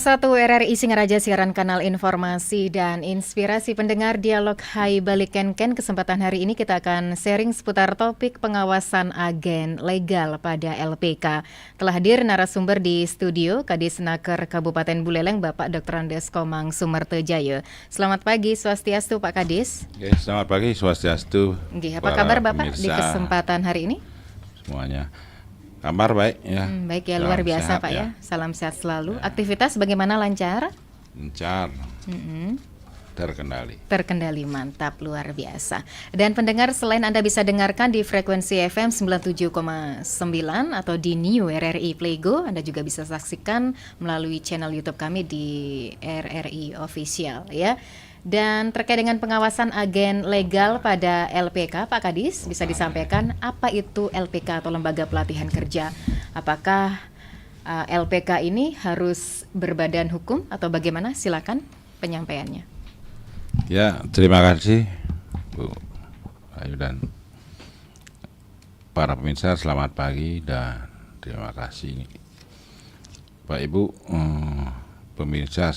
101 RRI Singaraja, siaran kanal informasi dan inspirasi pendengar dialog Hai Balik Ken. Kesempatan hari ini kita akan sharing seputar topik pengawasan agen legal pada LPK. Telah hadir narasumber di studio Kadis Naker Kabupaten Buleleng, Bapak Dr. Andes Komang Sumertejayo. Selamat pagi, swastiastu Pak Kadis. Oke, selamat pagi, swastiastu. Apa kabar Bapak di kesempatan hari ini? Semuanya. Kabar baik ya. Baik ya, luar biasa Pak ya. Salam sehat selalu. Aktivitas bagaimana, lancar? Lancar. Terkendali, mantap, luar biasa. Dan pendengar, selain Anda bisa dengarkan di frekuensi FM 97,9 atau di New RRI Playgo, Anda juga bisa saksikan melalui channel YouTube kami di RRI Official ya. Dan terkait dengan pengawasan agen legal pada LPK, Pak Kadis, bisa disampaikan apa itu LPK atau Lembaga Pelatihan Kerja? Apakah LPK ini harus berbadan hukum atau bagaimana? Silakan penyampaiannya. Ya, terima kasih Bu Ayu dan para pemirsa, selamat pagi dan terima kasih Pak Ibu, pemirsa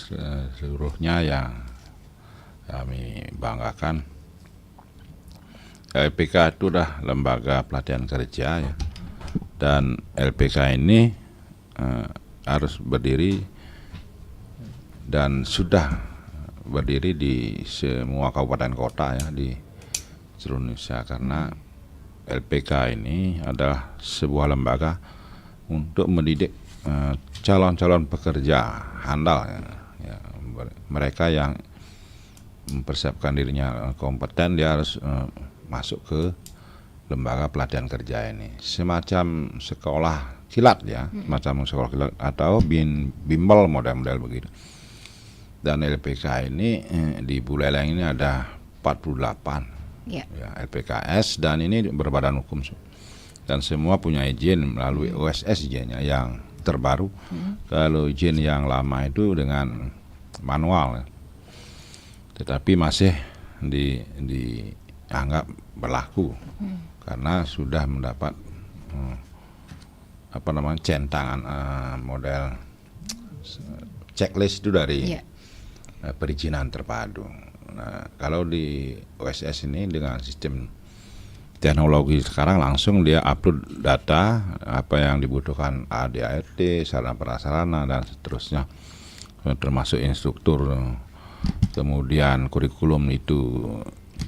seluruhnya yang kami banggakan. LPK itu adalah lembaga pelatihan kerja ya. Dan LPK ini harus berdiri dan sudah berdiri di semua kabupaten kota ya di seluruh Indonesia, karena LPK ini adalah sebuah lembaga untuk mendidik calon-calon pekerja handal ya. Mereka yang mempersiapkan dirinya kompeten, dia harus masuk ke lembaga pelatihan kerja ini, semacam sekolah kilat ya, semacam sekolah kilat atau bimbel model-model begitu. Dan LPK ini di Buleleng ini ada 48 ya, LPKS, dan ini berbadan hukum dan semua punya izin melalui OSS izinnya yang terbaru. Kalau izin yang lama itu dengan manual, tetapi masih dianggap berlaku karena sudah mendapat centangan model checklist itu dari perizinan terpadu. Nah, kalau di OSS ini dengan sistem teknologi sekarang langsung dia upload data apa yang dibutuhkan ADART, sarana prasarana dan seterusnya, termasuk instruktur. Kemudian kurikulum itu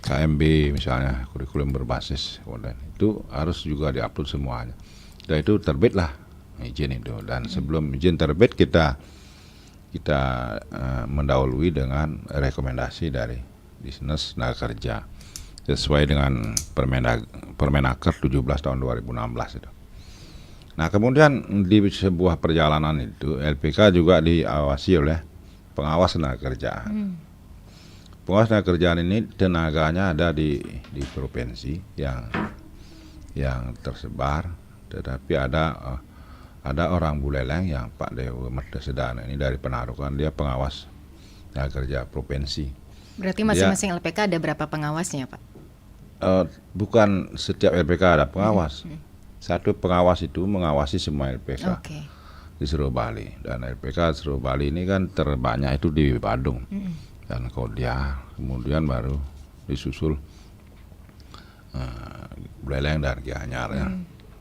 KMB misalnya, kurikulum berbasis konten itu harus juga diupload semuanya. Dan itu terbitlah izin itu. Dan sebelum izin terbit kita mendahului dengan rekomendasi dari Dinas Tenaga Kerja sesuai dengan Permenaker 17 tahun 2016 itu. Nah, kemudian di sebuah perjalanan itu LPK juga diawasi oleh pengawas tenaga kerjaan. Pengawas tenaga kerjaan ini tenaganya ada di provinsi yang tersebar, tetapi ada orang Buleleng yang Pak Dewa Merdesedana ini dari Penarukan, dia pengawas tenaga kerja provinsi. Berarti masing-masing LPK ada berapa pengawasnya, Pak? Bukan setiap LPK ada pengawas. Satu pengawas itu mengawasi semua LPK. Di seluruh Bali, dan LPK seluruh Bali ini kan terbanyak itu di Badung dan Kodia, kemudian baru disusul Buleleng dan Gianyar ya.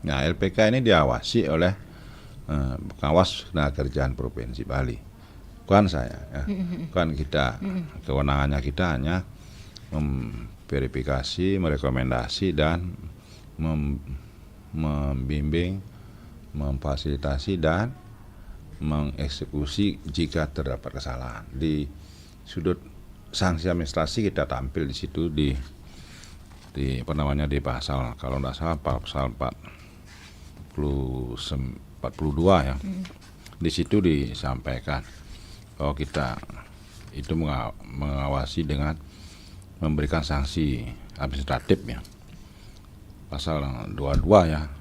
Nah, LPK ini diawasi oleh pengawas tenaga kerjaan provinsi Bali, bukan saya ya. Bukan kita, kewenangannya kita hanya memverifikasi, merekomendasi dan membimbing, memfasilitasi dan mengeksekusi jika terdapat kesalahan. Di sudut sanksi administrasi kita tampil di situ di di pasal, kalau tidak salah pasal 42 ya. Di situ disampaikan bahwa kita itu mengawasi dengan memberikan sanksi administratif ya. Pasal 22 ya.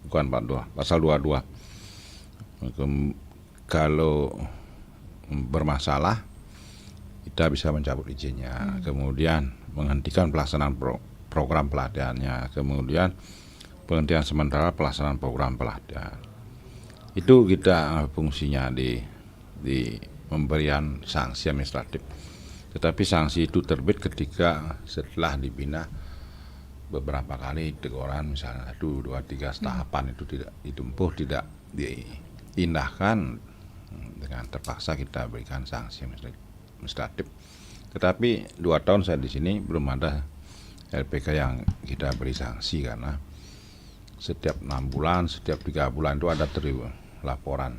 Bukan 42, pasal 22. Kalau bermasalah kita bisa mencabut izinnya, kemudian menghentikan pelaksanaan program pelatihannya, kemudian penghentian sementara pelaksanaan program pelatihan. Itu kita fungsinya di di pemberian sanksi administratif. Tetapi sanksi itu terbit ketika setelah dibina beberapa kali teguran, misalnya 1, 2, 3 tahapan itu tidak ditempuh, tidak diindahkan, dengan terpaksa kita berikan sanksi administratif. Tetapi 2 tahun saya di sini belum ada LPK yang kita beri sanksi, karena setiap 6 bulan, setiap 3 bulan itu ada laporan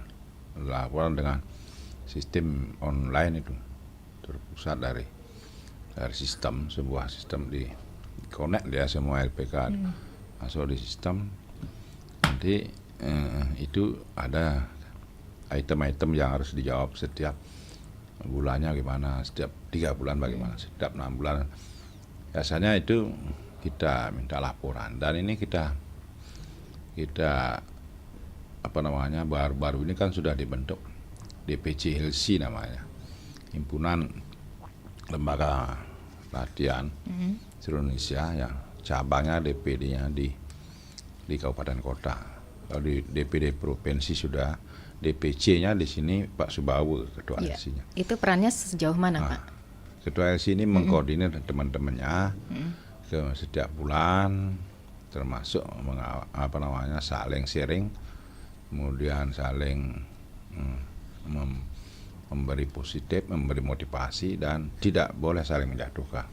dengan sistem online itu terpusat dari sistem, sebuah sistem di connect dia semua LPK masuk di sistem. Nanti itu ada item-item yang harus dijawab setiap bulannya gimana, setiap 3 bulan bagaimana, setiap 6 bulan. Biasanya itu kita minta laporan, dan ini kita baru-baru ini kan sudah dibentuk DPC HELSI namanya, himpunan lembaga pelatihan seluruh Indonesia, yang cabangnya DPD-nya di kabupaten kota. Kalau di DPD provinsi sudah, DPC-nya di sini Pak Subawu ketua LC-nya. Itu perannya sejauh mana, Pak? Ketua LC ini mengkoordinir teman-temannya ke setiap bulan, termasuk saling sharing, kemudian saling memberi positif, memberi motivasi, dan tidak boleh saling menjatuhkan.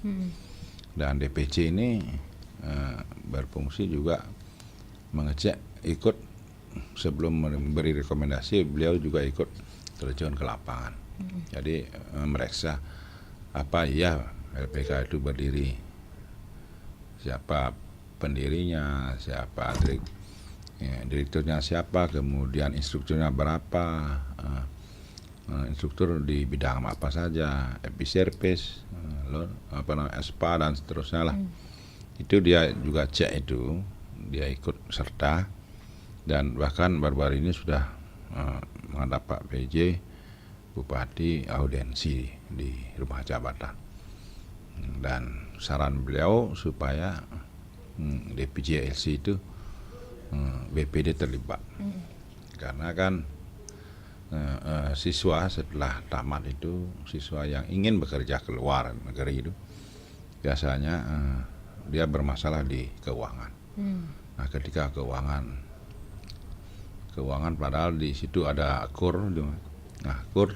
Dan DPC ini berfungsi juga mengecek, ikut sebelum memberi rekomendasi, beliau juga ikut terjun ke lapangan. Jadi meriksa apa ya LPK itu berdiri, siapa pendirinya, siapa direkturnya siapa, kemudian instrukturnya berapa, instruktur di bidang apa saja, episervice, SPA dan seterusnya lah. Itu dia juga cek, itu dia ikut serta, dan bahkan baru-baru ini sudah menghadap Pak PJ Bupati audiensi di rumah jabatan, dan saran beliau supaya DPJ LC itu BPD terlibat, karena kan siswa setelah tamat itu, siswa yang ingin bekerja ke luar negeri itu biasanya dia bermasalah di keuangan. Nah, ketika keuangan padahal di situ ada KUR,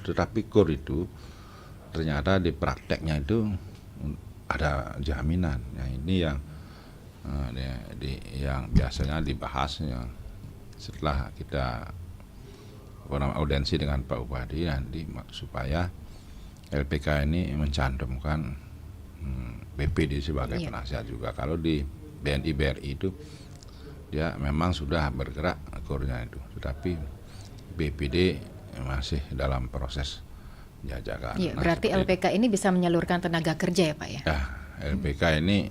tetapi KUR itu ternyata di prakteknya itu ada jaminan. Nah, ini yang biasanya dibahas setelah kita audiensi dengan Pak Bupati nanti, supaya LPK ini mencantumkan BPD sebagai penasihat juga. Kalau di BNI BRI itu dia memang sudah bergerak akurnya itu, tetapi BPD masih dalam proses penjajakan. Iya, berarti LPK ini bisa menyalurkan tenaga kerja ya, Pak ya? Ya, LPK ini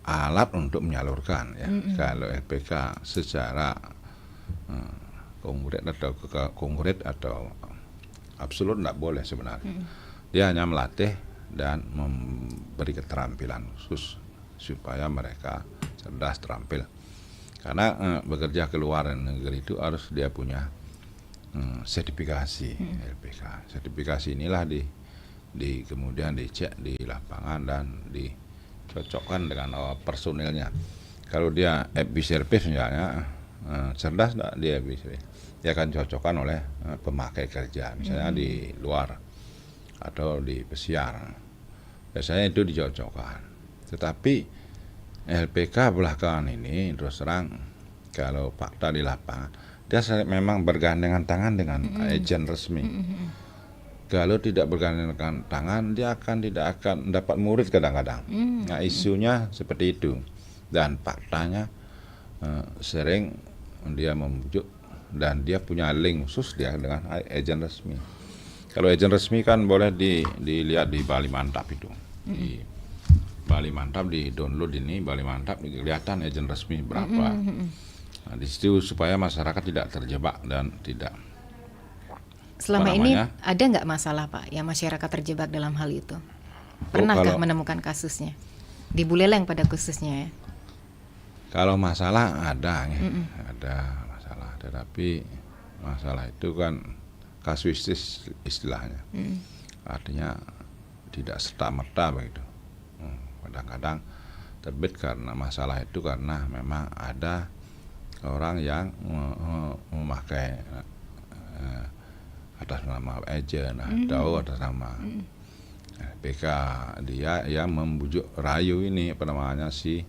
alat untuk menyalurkan ya. Kalau LPK secara konkret atau absolut tidak boleh sebenarnya. Dia hanya melatih dan memberi keterampilan khusus supaya mereka cerdas, terampil. Karena bekerja ke luar negeri itu harus dia punya sertifikasi LPK. Sertifikasi inilah kemudian dicek di lapangan dan dicocokkan dengan personilnya. Kalau dia FB service misalnya, cerdas enggak dia akan cocokkan oleh pemakai kerja, misalnya di luar atau di pesiar. Biasanya itu dicocokkan. Tetapi LPK belakangan ini terus terang, kalau fakta di lapangan, dia memang bergandengan tangan dengan agen resmi. Kalau tidak bergandengan tangan, dia tidak akan dapat murid kadang-kadang. Nah, isunya seperti itu. Dan faktanya sering dia membujuk, dan dia punya link khusus dia dengan agen resmi. Kalau agen resmi kan boleh dilihat di Bali Mantap itu. Di Bali Mantap, di download ini Bali Mantap, kelihatan agen resmi berapa. Nah, di situ supaya masyarakat tidak terjebak dan tidak. Selama ini ada nggak masalah, Pak, yang masyarakat terjebak dalam hal itu? Pernahkah menemukan kasusnya di Buleleng pada khususnya ya? Kalau masalah ada, ada masalah, tetapi masalah itu kan kasuistis istilahnya. Artinya tidak serta-merta begitu. Kadang-kadang terbit karena masalah itu karena memang ada orang yang memakai atas nama agent atau atas nama PK, dia yang membujuk rayu ini apa namanya si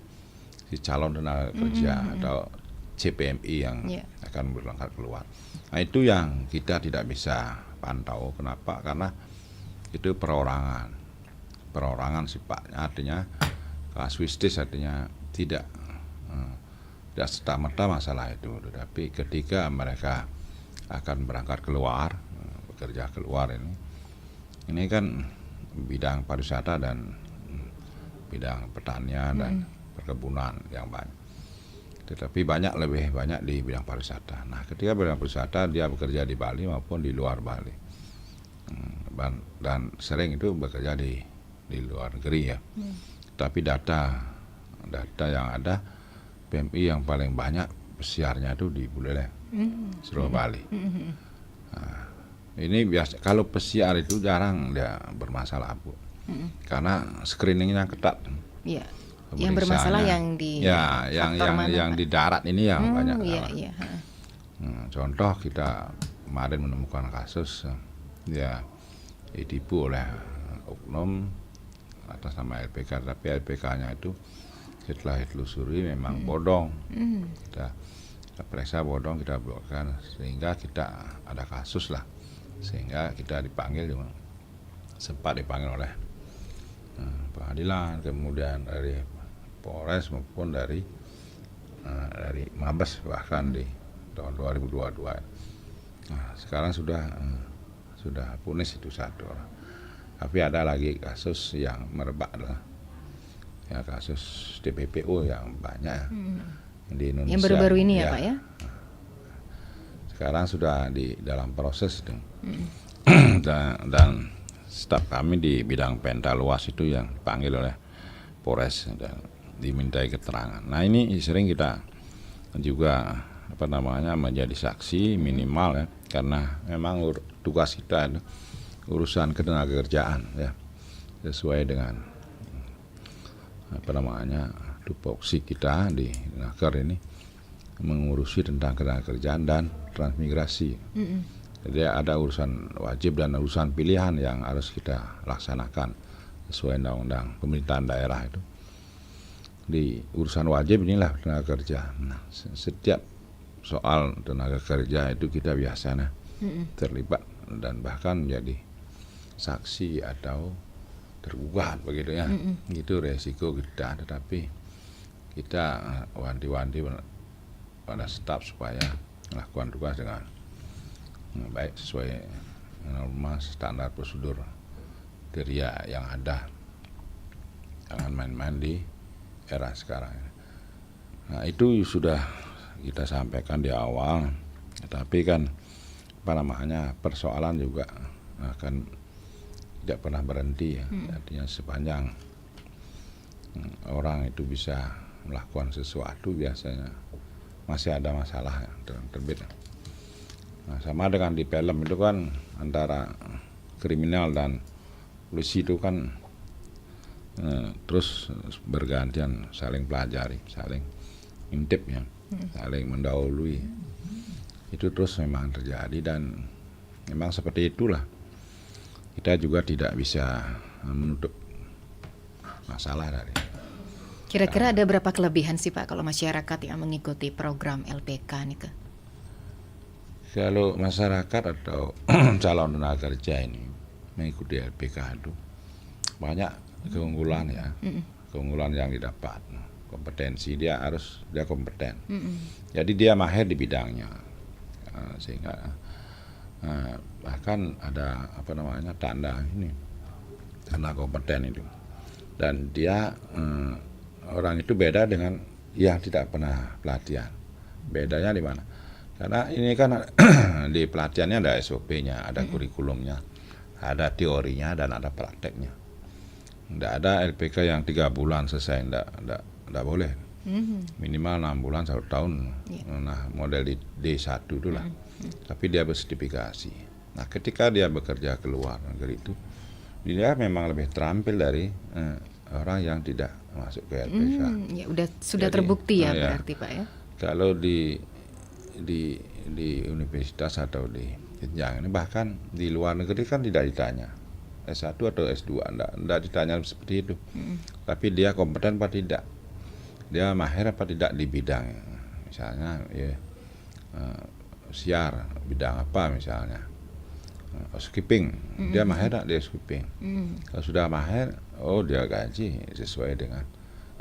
calon tenaga kerja atau CPMI yang akan berangkat keluar. Nah itu yang kita tidak bisa pantau. Kenapa? Karena itu perorangan sifatnya, artinya kasuistis, artinya tidak serta-merta masalah itu. Tetapi ketika mereka akan berangkat keluar, bekerja keluar, ini kan bidang pariwisata dan bidang pertanian dan perkebunan yang banyak. Tetapi lebih banyak di bidang pariwisata. Nah, ketika bidang pariwisata dia bekerja di Bali maupun di luar Bali, dan sering itu bekerja di luar negeri ya. Tapi data yang ada, PMI yang paling banyak pesiarnya itu di Buleleng, seluruh Bali. Nah, ini biasa kalau pesiar itu jarang dia bermasalah, Bu. Karena screeningnya ketat. Iya. Yang bermasalah yang di yang di darat ini yang banyak. Iya. Contoh kita kemarin menemukan kasus ya ditipu oleh oknum atas nama LPK, tapi LPK-nya itu setelah ditelusuri memang bodong. Kita periksa bodong, kita blokkan sehingga kita ada kasus lah, sehingga kita sempat dipanggil oleh pengadilan, kemudian dari Polres maupun dari Mabes bahkan di tahun 2022. Nah, sekarang sudah punis itu satu orang. Tapi ada lagi kasus yang merebak adalah ya kasus TPPO yang banyak di Indonesia. Yang baru-baru ini ya Pak ya? Sekarang sudah di dalam proses dan staf kami di bidang penta luas itu yang dipanggil oleh Polres dan dimintai keterangan. Nah ini sering kita juga menjadi saksi minimal ya, karena memang tugas kita itu urusan ketenagakerjaan ya, sesuai dengan tupoksi kita di Naker ini mengurusi tentang ketenagakerjaan dan transmigrasi. Jadi ada urusan wajib dan urusan pilihan yang harus kita laksanakan sesuai undang-undang pemerintahan daerah itu. Di urusan wajib inilah tenaga kerja. Nah, setiap soal tenaga kerja itu kita biasanya terlibat dan bahkan menjadi saksi atau tergugat begitu ya. Itu resiko kita, tetapi kita wanti-wanti pada staf supaya melakukan tugas dengan baik sesuai norma standar prosedur kriteria yang ada. Jangan main-main di era sekarang. Nah itu sudah kita sampaikan di awal, tapi kan persoalan juga akan tidak pernah berhenti ya. Artinya sepanjang orang itu bisa melakukan sesuatu biasanya masih ada masalah yang terbit. Nah, sama dengan di film itu kan antara kriminal dan polisi itu kan terus bergantian saling pelajari, saling intip ya, saling mendahului. Itu terus memang terjadi dan memang seperti itulah. Kita juga tidak bisa menutup masalah dari. Kira-kira ada berapa kelebihan sih Pak kalau masyarakat yang mengikuti program LPK nih Kak? Kalau masyarakat atau calon tenaga kerja ini mengikuti LPK itu banyak keunggulan ya, keunggulan yang didapat, kompetensi dia kompeten, jadi dia mahir di bidangnya, sehingga bahkan ada tanda kompeten itu, dan dia orang itu beda dengan yang tidak pernah pelatihan. Bedanya di mana? Karena ini kan di pelatihannya ada SOP-nya, ada kurikulumnya, ada teorinya dan ada prakteknya. Tidak ada LPK yang 3 bulan selesai, tidak boleh. Minimal 6 bulan 1 tahun. Nah model di D1 itulah. tapi dia bersertifikasi. Nah, ketika dia bekerja ke luar negeri itu, dia memang lebih terampil dari orang yang tidak masuk ke LPK. Ya sudah Jadi, terbukti ya ya, berarti Pak ya. kalau di universitas atau di jenjang ini, bahkan di luar negeri kan tidak ditanya S1 atau S2, enggak ditanya seperti itu. Tapi dia kompeten apa tidak, dia mahir apa tidak di bidang, misalnya ya, siar bidang apa misalnya, housekeeping, dia mahir tak, dia housekeeping. Kalau sudah mahir, oh dia gaji sesuai dengan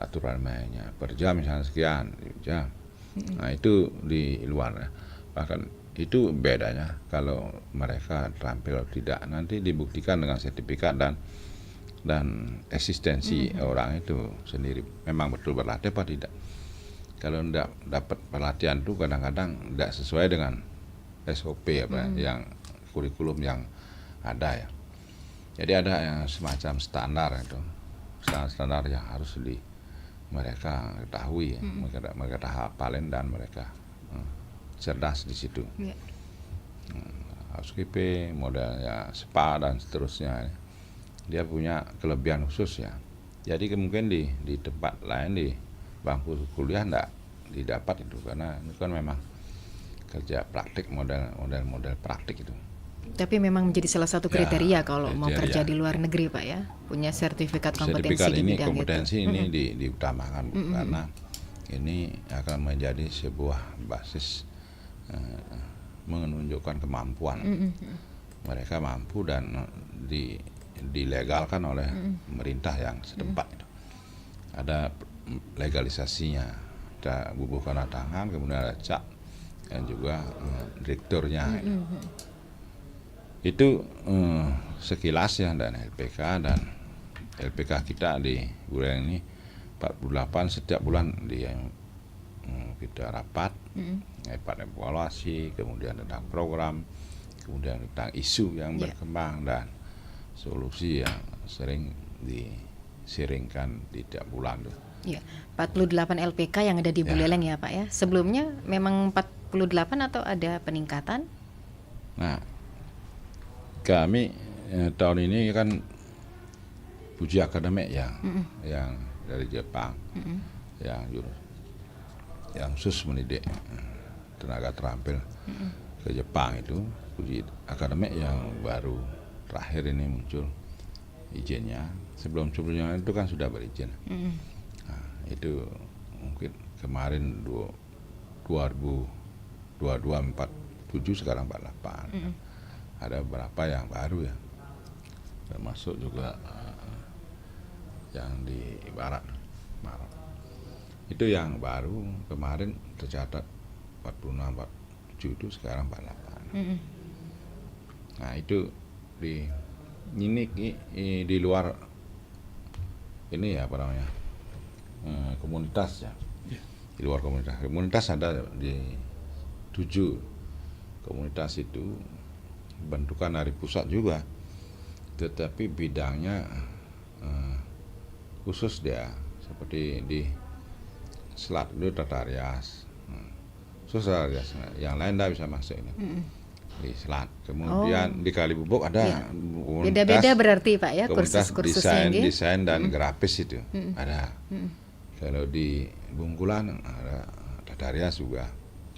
aturan mainnya, per jam misalnya sekian jam. Nah itu di luar. Bahkan itu bedanya kalau mereka terampil atau tidak, nanti dibuktikan dengan sertifikat dan eksistensi orang itu sendiri memang betul berlatih apa tidak. Kalau tidak dapat pelatihan itu kadang-kadang tidak sesuai dengan SOP yang kurikulum yang ada ya. Jadi ada yang semacam standar itu, standar yang harus mereka ketahui ya, mereka hafalin dan mereka cerdas di situ. Housekeeping, modelnya spa dan seterusnya, dia punya kelebihan khusus ya. Jadi mungkin di tempat lain di bangku kuliah enggak didapat itu, karena itu kan memang kerja praktik, model praktik itu. Tapi memang menjadi salah satu kriteria kalau mau kerja di luar negeri Pak ya, punya sertifikat kompetensi sertifikat di ini, bidang kompetensi itu. ini diutamakan, karena ini akan menjadi sebuah basis menunjukkan kemampuan. Mereka mampu dan dilegalkan oleh pemerintah yang setempat itu. Ada legalisasinya, ada bubuk tanda tangan, kemudian ada cap dan juga direkturnya. Itu sekilas ya, dan LPK kita di Buleleng ini 48 setiap bulan kita rapat, evaluasi, kemudian tentang program, kemudian tentang isu yang berkembang dan solusi yang sering disiringkan di tiap bulan tuh. Ya, 48 LPK yang ada di Buleleng ya Pak ya. Sebelumnya memang 48 atau ada peningkatan? Nah, kami tahun ini kan uji akademik yang dari Jepang, yang khusus mendidik tenaga terampil ke Jepang, itu uji akademik yang baru terakhir ini muncul izinnya. Sebelumnya itu kan sudah berizin. Nah, itu mungkin kemarin 2022 47, sekarang 48. Ada beberapa yang baru ya, termasuk juga yang di barat. Itu yang baru kemarin tercatat 46, 47, itu sekarang 48. Nah itu di luar ini ya, apa namanya, komunitas ya. Di luar komunitas ada di 7 komunitas itu bentukan dari pusat juga, tetapi bidangnya khusus dia, seperti di Selat itu Tata Rias, khusus Tata Rias, yang lain tidak bisa masuk ini. Di Selat, kemudian di Kalibubuk ada beda-beda berarti Pak ya, kursus desain dan grafis itu ada. Kalau di Bungkulan ada Tata Rias juga.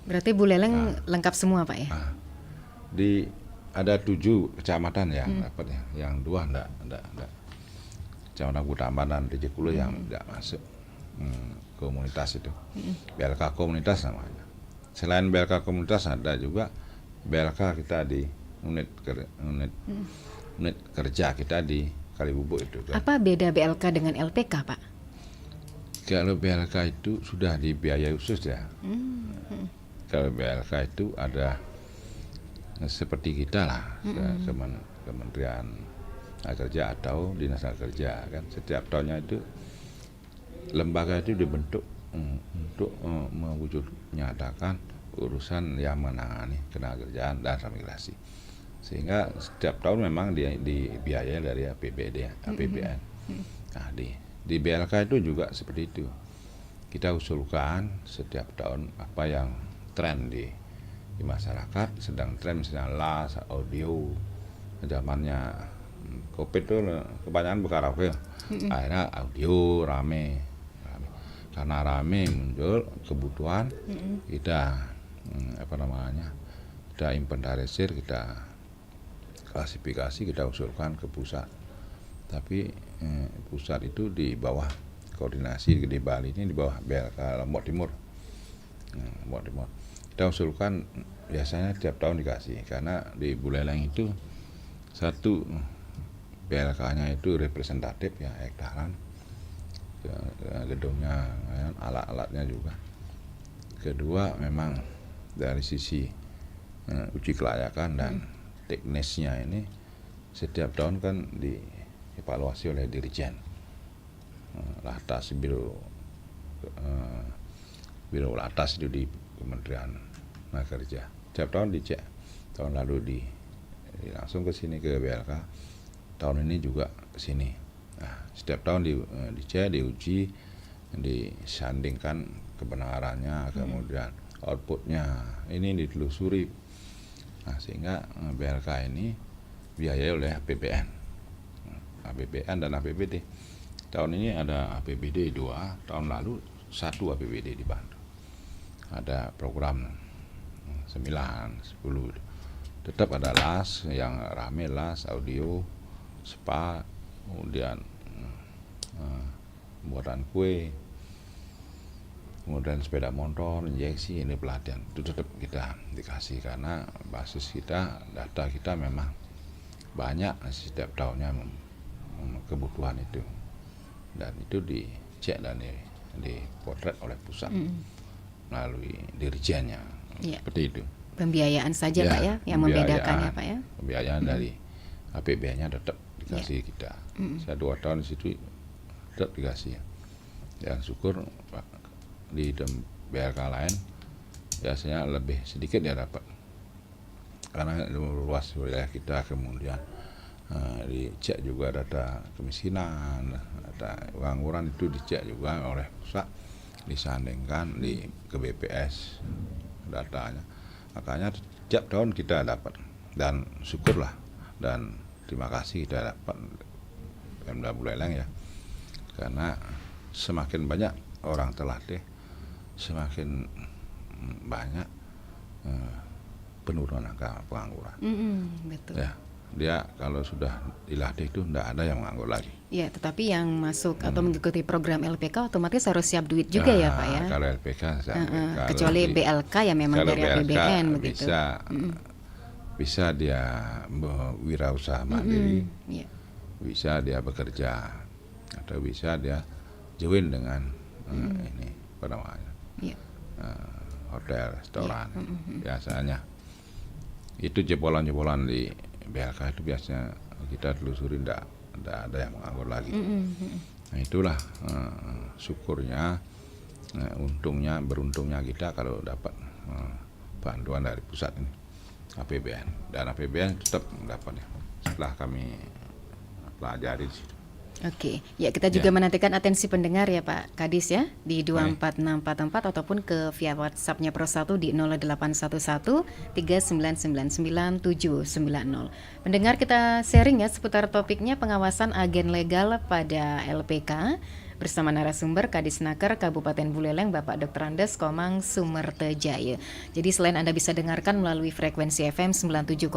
Berarti Buleleng lengkap semua Pak ya? Ada 7 kecamatan yang dapat ya, yang 2 enggak. Kecamatan Kutamban dan Tijekulo yang tidak masuk komunitas itu. BLK komunitas namanya. Selain BLK komunitas ada juga BLK kita di unit kerja kita di Kalibubuk itu kan. Apa beda BLK dengan LPK Pak? Kalau BLK itu sudah dibiayai khusus ya. Kalau BLK itu ada seperti kita lah, Kementerian Kerja atau Dinas Kerja kan, setiap tahunnya itu lembaga itu dibentuk untuk mewujud nyatakan urusan yang menangani ketenagakerjaan dan transmigrasi, sehingga setiap tahun memang dibiayai dari APBN. Nah di BLK itu juga seperti itu, kita usulkan setiap tahun apa yang tren di di masyarakat sedang tren misalnya las, audio. Zamannya COVID tuh kebanyakan berkaraoke. Akhirnya audio rame. Karena rame muncul kebutuhan, kita kita inventarisir, kita klasifikasi, kita usulkan ke pusat. Tapi pusat itu di bawah koordinasi di Bali ini, di bawah BLK Lombok Timur. Lombok Timur. Kita usulkan biasanya tiap tahun dikasih, karena di Buleleng itu satu BLK-nya itu representatif ya, hektaran, gedungnya, alat-alatnya juga. Kedua memang dari sisi uji kelayakan dan teknisnya ini setiap tahun kan dievaluasi oleh Dirjen Latas, Biro Latas itu di Kementerian Kerja. Setiap tahun dicek. Tahun lalu langsung ke sini ke BLK. Tahun ini juga ke sini. Nah, setiap tahun dicek, diuji, disandingkan kebenarannya, kemudian outputnya ini ditelusuri. Nah, sehingga BLK ini biayai oleh APBN. APBN dan APBD. Tahun ini ada APBD 2, tahun lalu 1 APBD dibantu. Ada program 9, 10. Tetap ada las yang rame, las, audio, spa, kemudian buatan kue, kemudian sepeda motor, injeksi, ini pelatihan. Itu tetap kita dikasih karena basis kita, data kita memang banyak setiap tahunnya kebutuhan itu, dan itu dicek dan dipotret oleh pusat melalui dirjennya. Seperti itu. Pembiayaan saja Pak ya yang membedakan ya Pak ya. Pembiayaan dari APBN-nya tetap dikasih kita. Saya 2 tahun di situ tetap dikasih. Dan syukur di BLK lain biasanya lebih sedikit dia dapat. Karena luas wilayah kita, kemudian dicek juga data kemiskinan, data pengangguran itu dicek juga oleh pusat, disandingkan ke BPS datanya. Makanya setiap tahun kita dapat, dan syukurlah dan terima kasih kita dapat Pemda Buleleng ya, karena semakin banyak orang terlatih, semakin banyak penurunan angka pengangguran. Betul. Ya, dia kalau sudah dilatih itu tidak ada yang menganggur lagi. Ya, tetapi yang masuk atau mengikuti program LPK otomatis harus siap duit juga ya Pak ya. Kalau LPK kecuali BLK ya memang dari APBN begitu. Bisa dia wirausaha mandiri, Yeah. bisa dia bekerja, atau bisa dia join dengan ini apa namanya, hotel, restoran. Biasanya itu jebolan-jebolan di BLK itu biasanya kita telusuri tidak ada yang menganggur lagi. Nah, itulah syukurnya, beruntungnya kita kalau dapat bantuan dari pusat ini, APBN, dan APBN tetap mendapat ya setelah kami pelajari di situ. Oke, ya kita juga menantikan atensi pendengar ya Pak Kadis ya di 24644 ataupun ke via WhatsApp-nya Pro 1 di 0811 3999 790. Pendengar, kita sharing ya seputar topiknya pengawasan agen legal pada LPK bersama narasumber Kadisnaker Kabupaten Buleleng Bapak Dr. Andes Komang Sumertejaya. Jadi selain Anda bisa dengarkan melalui frekuensi FM 97,9,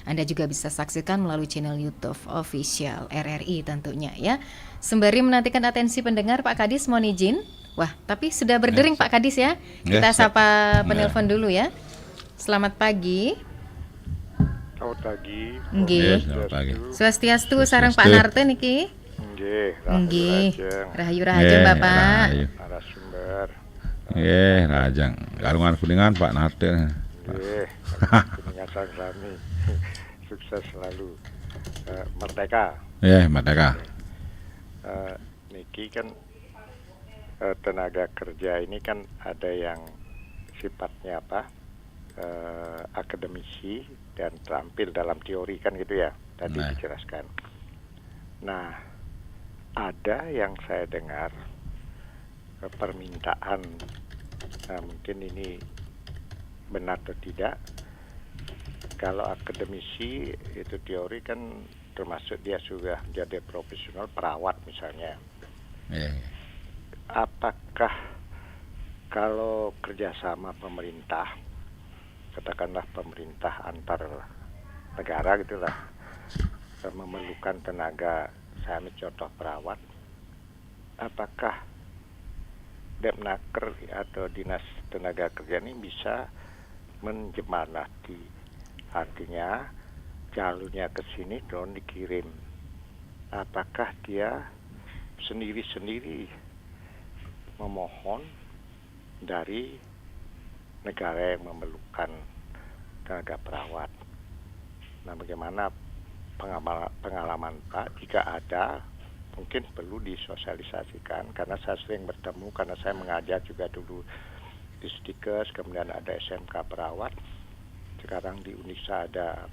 Anda juga bisa saksikan melalui channel YouTube official RRI tentunya ya. Sembari menantikan atensi pendengar, Pak Kadis mohon izin. Wah, tapi sudah berdering Pak Kadis ya. Kita sapa penelpon dulu ya. Selamat pagi. Selamat pagi. Nggih. Selamat pagi. Swastiastu sareng Pak Narte niki. Nggih, Rahayu Rahajeng Bapak. narasumber. Nggih, Rajang. Galungan kuningan Pak Narte. Nggih, kuningan sang sami. Sukses selalu. Merdeka. Merdeka. Niki kan tenaga kerja ini kan ada yang sifatnya akademisi dan terampil dalam teori kan gitu ya. Tadi dijelaskan. Nah, ada yang saya dengar permintaan, mungkin ini benar atau tidak. Kalau akademisi itu teori kan termasuk dia sudah menjadi profesional perawat misalnya. Ya, ya. Apakah kalau kerjasama pemerintah, katakanlah pemerintah antar negara gitulah, memerlukan tenaga, saya ambil contoh perawat, apakah Depnaker atau Dinas Tenaga Kerja ini bisa menjembatani, artinya jalurnya ke sini drone dikirim, apakah dia sendiri-sendiri memohon dari negara yang memerlukan tenaga perawat. Nah, bagaimana pengalaman Pak jika ada, mungkin perlu disosialisasikan, karena saya sering bertemu, karena saya mengajar juga dulu di Stikers, kemudian ada SMK perawat, sekarang di Unisa ada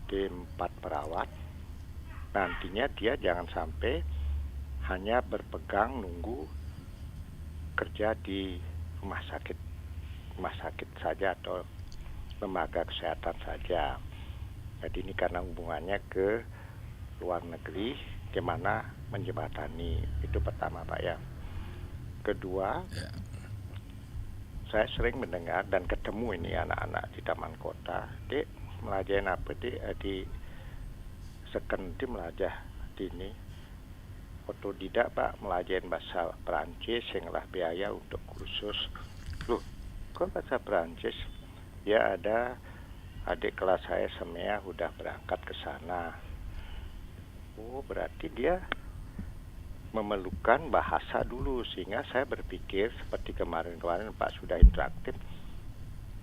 D4 perawat. Nantinya dia jangan sampai hanya berpegang nunggu kerja di rumah sakit saja atau lembaga kesehatan saja. Jadi ini karena hubungannya ke luar negeri, gimana menjembatani, itu pertama Pak ya. Kedua, saya sering mendengar dan ketemu ini anak-anak di taman kota, Dek, melajahin apa Dek, di sekendi melajah di ini otodidak Pak, melajahin bahasa Perancis yang lah biaya untuk kursus. Loh, kok bahasa Perancis? Ya ada adik kelas saya Semea udah berangkat ke sana. Oh, berarti dia memerlukan bahasa dulu, sehingga saya berpikir seperti kemarin-kemarin Pak sudah interaktif,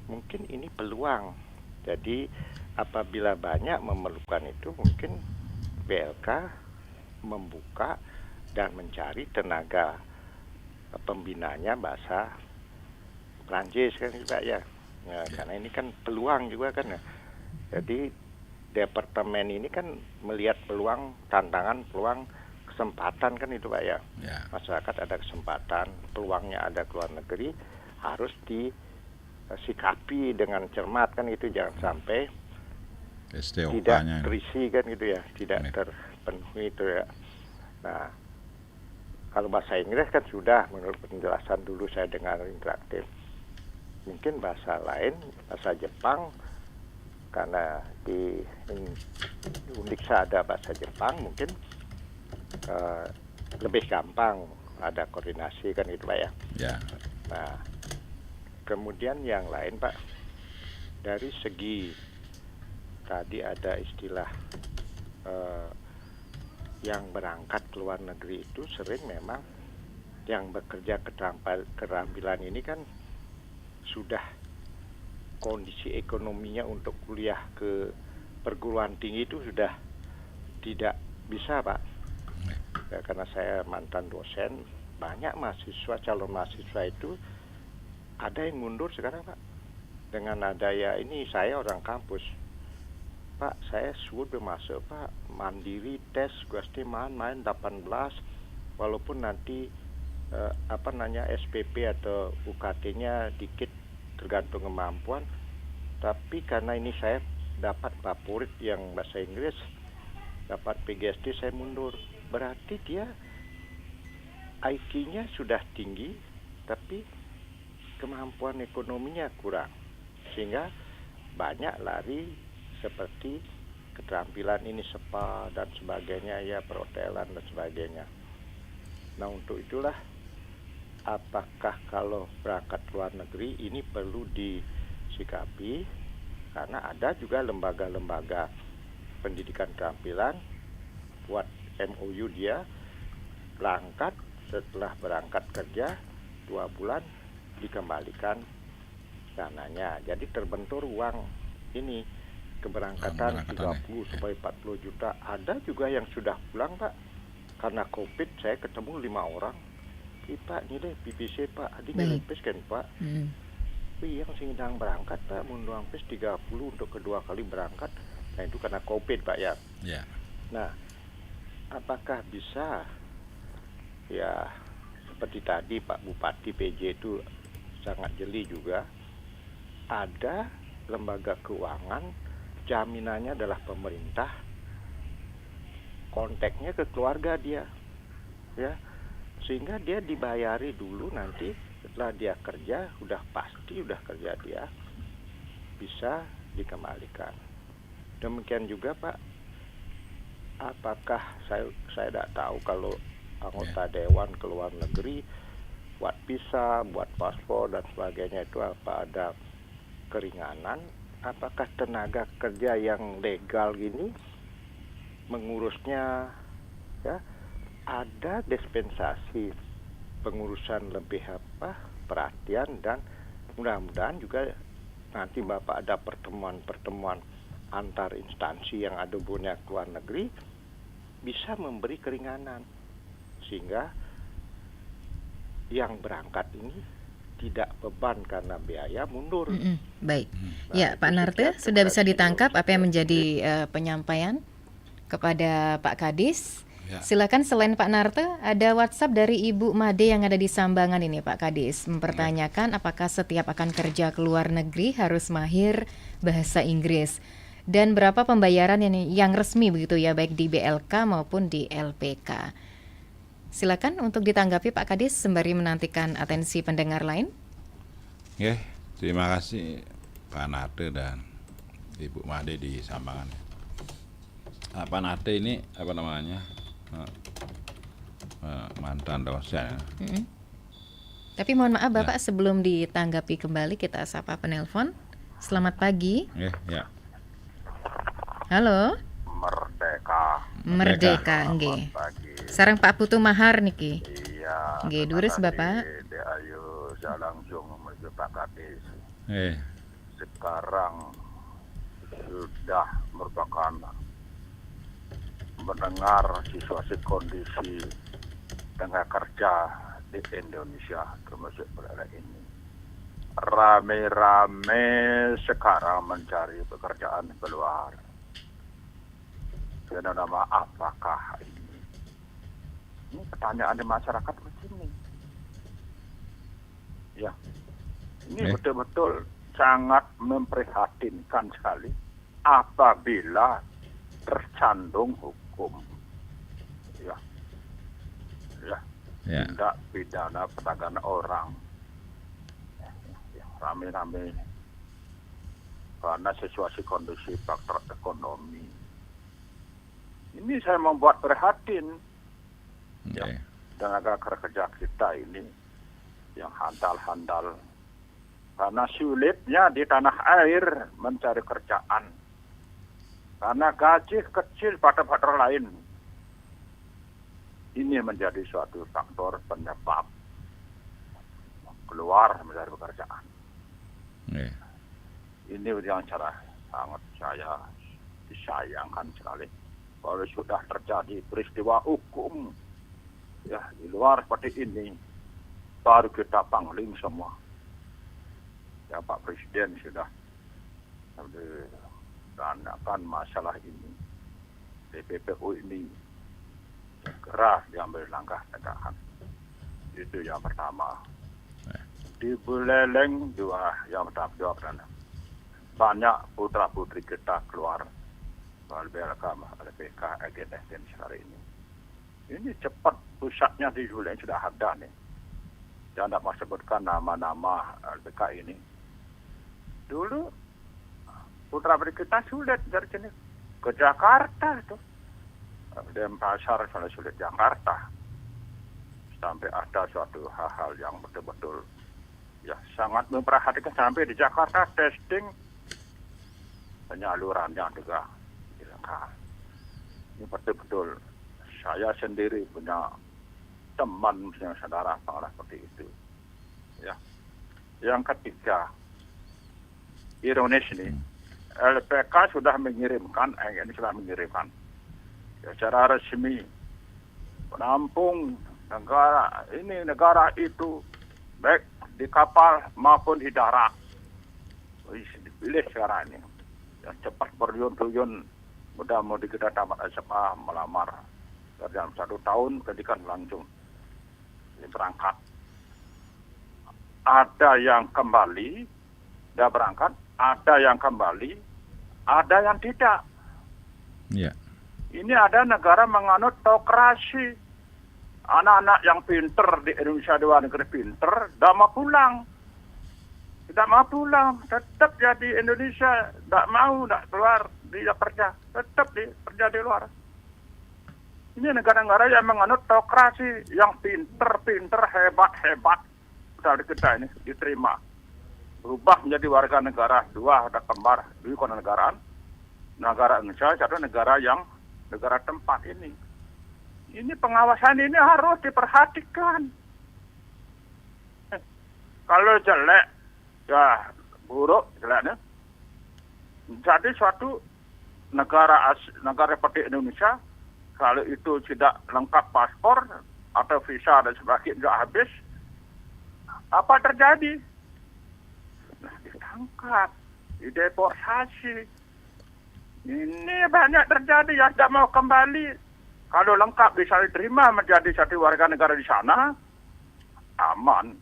mungkin ini peluang. Jadi apabila banyak memerlukan itu, mungkin BLK membuka dan mencari tenaga pembinanya bahasa Prancis kan Pak ya. Ya, karena ini kan peluang juga kan ya. Jadi departemen ini kan melihat peluang, tantangan, peluang, kesempatan kan itu Pak ya. Masyarakat ada kesempatan, peluangnya ada ke luar negeri, harus disikapi dengan cermat kan itu, jangan sampai tidak terisi kan gitu ya, tidak terpenuhi itu ya. Nah, kalau bahasa Inggris kan sudah, menurut penjelasan dulu saya dengar interaktif. Mungkin bahasa lain, bahasa Jepang, karena di Undiksa ada bahasa Jepang, mungkin lebih gampang ada koordinasi kan itu Pak ya. Nah, kemudian yang lain Pak, dari segi tadi ada istilah yang berangkat ke luar negeri itu sering memang yang bekerja keterampilan ini kan sudah kondisi ekonominya untuk kuliah ke perguruan tinggi itu sudah tidak bisa Pak. Ya, karena saya mantan dosen, banyak mahasiswa, calon mahasiswa itu ada yang mundur sekarang Pak. Dengan adanya ini, saya orang kampus, Pak, saya sudah masuk Pak, mandiri tes, gusti main 18, walaupun nanti SPP atau UKT-nya dikit tergantung kemampuan, tapi karena ini saya dapat favorit yang bahasa Inggris, dapat PGSD, saya mundur. Berarti dia IQ-nya sudah tinggi, tapi kemampuan ekonominya kurang, sehingga banyak lari seperti keterampilan ini, spa dan sebagainya ya, perhotelan dan sebagainya. Nah, untuk itulah apakah kalau berangkat ke luar negeri ini perlu disikapi, karena ada juga lembaga-lembaga pendidikan keterampilan buat MOU, dia berangkat, setelah berangkat kerja 2 bulan dikembalikan dananya. Jadi terbentur uang ini keberangkatan 30 sampai 40 juta. Ada juga yang sudah pulang Pak, karena COVID. Saya ketemu 5 orang. Pak, ini deh PPC Pak, adik ngelipis kan Pak. Yang sedang berangkat Pak, munduang pes 30 untuk kedua kali berangkat. Nah, itu karena COVID Pak ya. Nah, apakah bisa ya seperti tadi Pak Bupati PJ itu sangat jeli juga, ada lembaga keuangan, jaminannya adalah pemerintah, kontaknya ke keluarga dia, ya, sehingga dia dibayari dulu, nanti setelah dia kerja udah pasti udah kerja dia bisa dikembalikan. Demikian juga Pak, apakah saya tidak tahu kalau anggota dewan ke luar negeri buat visa, buat paspor dan sebagainya itu apa ada keringanan? Apakah tenaga kerja yang legal gini mengurusnya, ya, ada dispensasi pengurusan lebih perhatian, dan mudah-mudahan juga nanti Bapak ada pertemuan-pertemuan antar instansi yang ada hubungannya ke luar negeri bisa memberi keringanan sehingga yang berangkat ini tidak beban karena biaya mundur. Baik. Nah, Ya, Pak itu Narte setiap sudah bisa tugas ditangkap itu apa yang menjadi penyampaian kepada Pak Kadis. Ya. Silakan, selain Pak Narte, ada WhatsApp dari Ibu Made yang ada di Sambangan ini, Pak Kadis, mempertanyakan apakah setiap akan kerja ke luar negeri harus mahir bahasa Inggris dan berapa pembayaran yang resmi begitu ya, baik di BLK maupun di LPK. Silakan untuk ditanggapi Pak Kadis sembari menantikan atensi pendengar lain. Oke, terima kasih Pak Narte dan Ibu Made di Sambangan. Pak Narte ini apa namanya? Mantan dosen ya. Tapi mohon maaf Bapak, sebelum ditanggapi kembali kita sapa penelpon. Selamat pagi. Ya. Halo. Merdeka, nggih. Sareng Pak Putu Mahar niki. Iya. Nggih, durus Bapak. Ayo saya langsung menuju Pak Kadis. Eh, Sekarang sudah merupakan mendengar situasi kondisi tenaga kerja di Indonesia termasuk pada ini. Rame-rame sekarang mencari pekerjaan keluar. Dengan nama apakah ini? Ini pertanyaan di masyarakat begini. Ya, ini betul-betul sangat memprihatinkan sekali apabila tercandung hukum. Ya, tindak pidana perdagangan orang. Rame-rame karena situasi kondisi faktor ekonomi. Ini saya membuat prihatin. Ya, tenaga kerja kita ini yang handal-handal karena sulitnya di tanah air mencari kerjaan karena gaji kecil pada faktor lain. Ini menjadi suatu faktor penyebab keluar mencari pekerjaan. Ini yang sangat saya disayangkan sekali. Kalau sudah terjadi peristiwa hukum ya di luar seperti ini, baru kita pangling semua. Ya, Pak Presiden sudah menanyakan masalah ini. DPPU ini segera diambil langkah tegakan. Itu yang pertama. Di Buleleng juga yang pertama. Banyak putra-putri kita keluar LBLK, LPK, AGN sekarang ini. Ini cepat pusatnya di Buleleng sudah ada nih. Jangan tidak mau sebutkan nama-nama LPK ini. Dulu putra-putri kita sulit dari sini ke Jakarta tuh. Denpasar sana sulit Jakarta. Sampai ada suatu hal-hal yang betul-betul ya sangat memperhatikan sampai di Jakarta testing penyalurannya juga dilengkapi. Ini betul-betul saya sendiri punya teman, punya saudara pengalaman seperti itu. Ya. Yang ketiga, ironis ini, LPK sudah mengirimkan, ini sudah mengirimkan ya, secara resmi menampung negara ini negara itu baik di kapal maupun di darat. Dipilih sekarang ini. Yang cepat berduyun-duyun, mudah-mudahan kita dapat SMA melamar. Dalam 1 tahun ketika langsung berangkat. Ada yang kembali dia berangkat, ada yang kembali, ada yang tidak. Ya. Ini ada negara menganut teokrasi. Anak-anak yang pinter di Indonesia, di luar negeri pinter, tidak mau pulang. Tidak mau pulang, tetap jadi Indonesia, tidak mau, tidak keluar, dia kerja, tetap kerja di luar. Ini negara-negara yang menganut teokrasi, yang pinter-pinter, hebat-hebat. Dari kita ini diterima. Berubah menjadi warga negara, dua ada kembar, dua kenegaraan. Negara Indonesia, satu negara tempat ini. Ini pengawasan ini harus diperhatikan. Kalau jelek, ya buruk jeleknya. Jadi suatu negara seperti Indonesia, kalau itu tidak lengkap paspor atau visa dan sebagainya sudah habis, apa terjadi? Nah, ditangkap, dideportasi. Ini banyak terjadi yang tidak mau kembali. Kalau lengkap bisa diterima menjadi satu warga negara di sana, aman.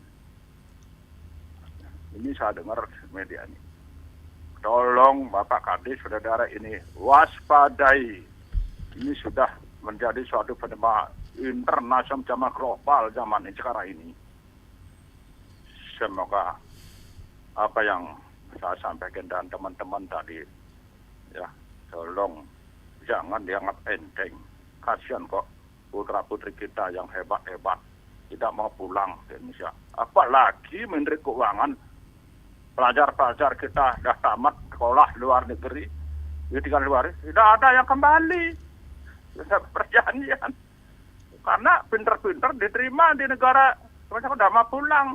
Ini saya dengar media ini. Tolong Bapak Kadis, saudara ini waspadai. Ini sudah menjadi suatu fenomena internasional zaman global zaman ini sekarang ini. Semoga apa yang saya sampaikan dan teman-teman tadi, ya tolong jangan dianggap enteng. Kasihan kok putra-putri kita yang hebat-hebat tidak mau pulang ke Indonesia. Apalagi Menteri Keuangan, pelajar-pelajar kita dah tamat sekolah luar negeri, tinggal luar, tidak ada yang kembali. Perjanjian. Karena pinter-pinter diterima di negara, mereka sudah mau pulang.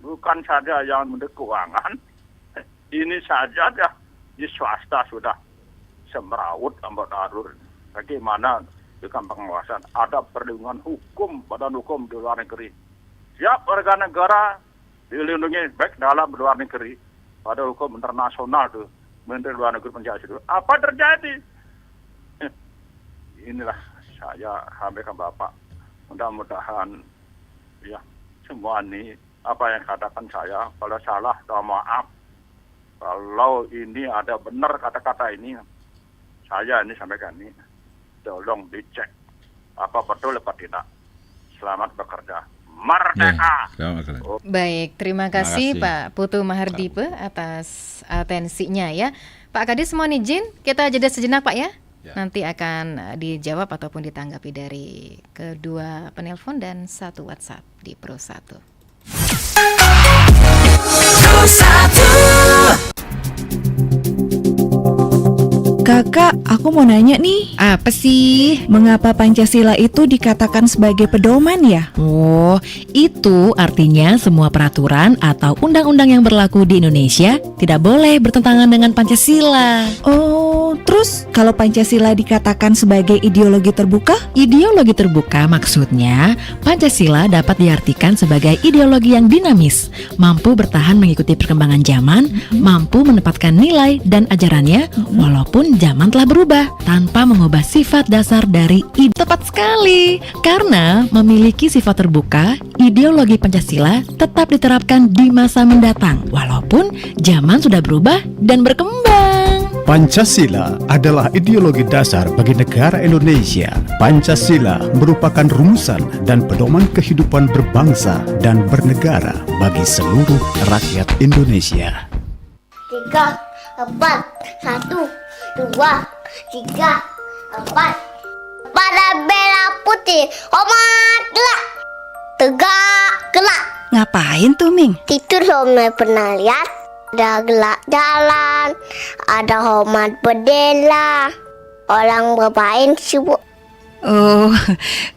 Bukan saja yang Menteri Keuangan, ini saja dah di swasta sudah semeraut ambot arur. Bagaimana dengan pengawasan? Ada perlindungan hukum, badan hukum di luar negeri. Siap warga negara dilindungi baik dalam luar negeri. Pada hukum internasional tuh, Menteri Luar Negeri penjajah itu. Apa terjadi? Inilah saya sampaikan Bapak. Mudah-mudahan ya semua ini apa yang katakan saya, kalau salah maaf. Kalau ini ada benar kata-kata ini, saya ini sampaikan ini. Tolong dicek apa betul apa tidak. Selamat bekerja. Merdeka. Ya, Baik, terima kasih Pak Putu Mahardipe atas atensinya ya. Pak Kadis mohon izin kita jeda sejenak Pak ya. Nanti akan dijawab ataupun ditanggapi dari kedua penelpon dan satu WhatsApp di Pro 1. Pro 1. Kakak, aku mau nanya nih. Apa sih? Mengapa Pancasila itu dikatakan sebagai pedoman ya? Oh, itu artinya semua peraturan atau undang-undang yang berlaku di Indonesia tidak boleh bertentangan dengan Pancasila. Oh, terus kalau Pancasila dikatakan sebagai ideologi terbuka? Ideologi terbuka maksudnya Pancasila dapat diartikan sebagai ideologi yang dinamis, mampu bertahan mengikuti perkembangan zaman, mampu menempatkan nilai dan ajarannya walaupun zaman telah berubah tanpa mengubah sifat dasar dari tepat sekali. Karena memiliki sifat terbuka, ideologi Pancasila tetap diterapkan di masa mendatang walaupun zaman sudah berubah dan berkembang. Pancasila adalah ideologi dasar bagi negara Indonesia. Pancasila merupakan rumusan dan pedoman kehidupan berbangsa dan bernegara bagi seluruh rakyat Indonesia. 3, 4, 1, 2, 3, 4. Pada merah putih, hormat gelap. Tegak gelap. Ngapain tuh, Ming? Tidur Homai pernah lihat. Ada gelak jalan, ada hormat bendera. Orang bermain sibuk. Oh,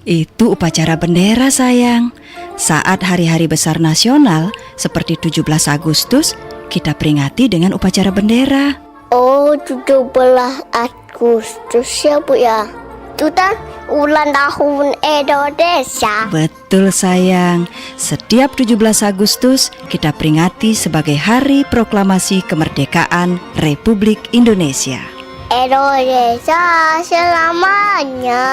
itu upacara bendera sayang. Saat hari-hari besar nasional seperti 17 Agustus, kita peringati dengan upacara bendera. Oh, 17 Agustus ya Bu ya. Itu kan ulang tahun Indonesia. Betul sayang. Setiap 17 Agustus kita peringati sebagai Hari Proklamasi Kemerdekaan Republik Indonesia. Indonesia selamanya.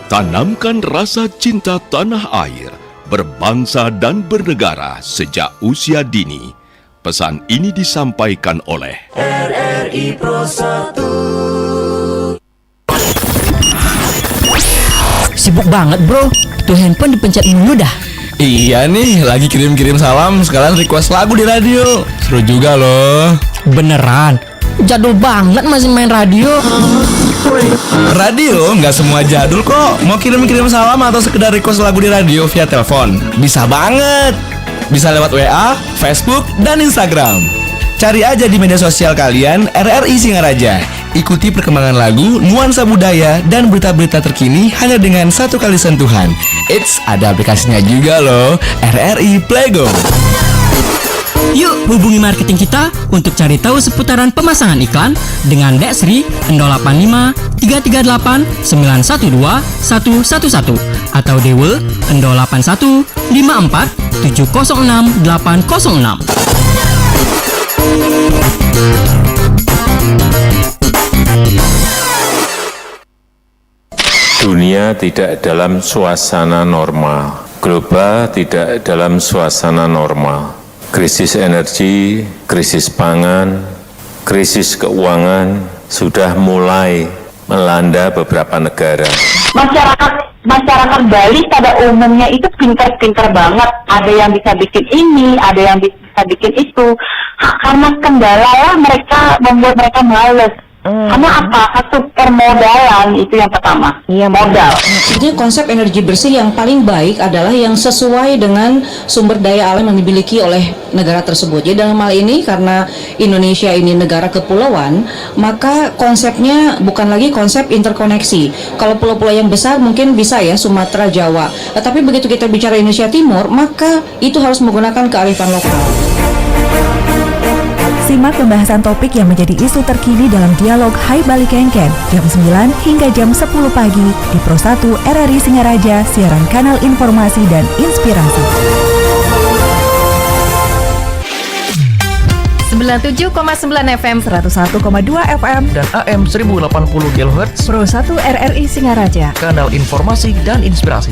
Tanamkan rasa cinta tanah air berbangsa dan bernegara sejak usia dini. Pesan ini disampaikan oleh RRI Pro 1. Sibuk banget bro, tuh handphone dipencet mulu dah. Iya nih, lagi kirim-kirim salam, sekalian request lagu di radio. Seru juga loh. Beneran? Jadul banget masih main radio. Radio nggak semua jadul kok. Mau kirim-kirim salam atau sekedar request lagu di radio via telepon, bisa banget. Bisa lewat WA, Facebook, dan Instagram. Cari aja di media sosial kalian RRI Singaraja. Ikuti perkembangan lagu, nuansa budaya, dan berita-berita terkini hanya dengan satu kali sentuhan. Eits, ada aplikasinya juga loh, RRI Playgo. Yuk hubungi marketing kita untuk cari tahu seputaran pemasangan iklan dengan Desri 085 338 912 111 atau Dewe 081 54 706 806. Dunia tidak dalam suasana normal, global tidak dalam suasana normal. Krisis energi, krisis pangan, krisis keuangan sudah mulai melanda beberapa negara. Masyarakat Bali pada umumnya itu pintar-pintar banget. Ada yang bisa bikin ini, ada yang bisa bikin itu. Karena kendala lah mereka membuat mereka males. Karena apa? Satu permodalan itu yang pertama. Iya, modal. Jadi konsep energi bersih yang paling baik adalah yang sesuai dengan sumber daya alam yang dimiliki oleh negara tersebut. Jadi dalam hal ini karena Indonesia ini negara kepulauan, maka konsepnya bukan lagi konsep interkoneksi. Kalau pulau-pulau yang besar mungkin bisa ya Sumatera, Jawa. Tetapi begitu kita bicara Indonesia Timur, maka itu harus menggunakan kearifan lokal. Simak pembahasan topik yang menjadi isu terkini dalam dialog Hai Bali Kengken jam 9 hingga jam 10 pagi di Pro 1 RRI Singaraja, siaran kanal informasi dan inspirasi. 97,9 FM, 101,2 FM, dan AM 1080 kHz. Pro 1 RRI Singaraja, kanal informasi dan inspirasi.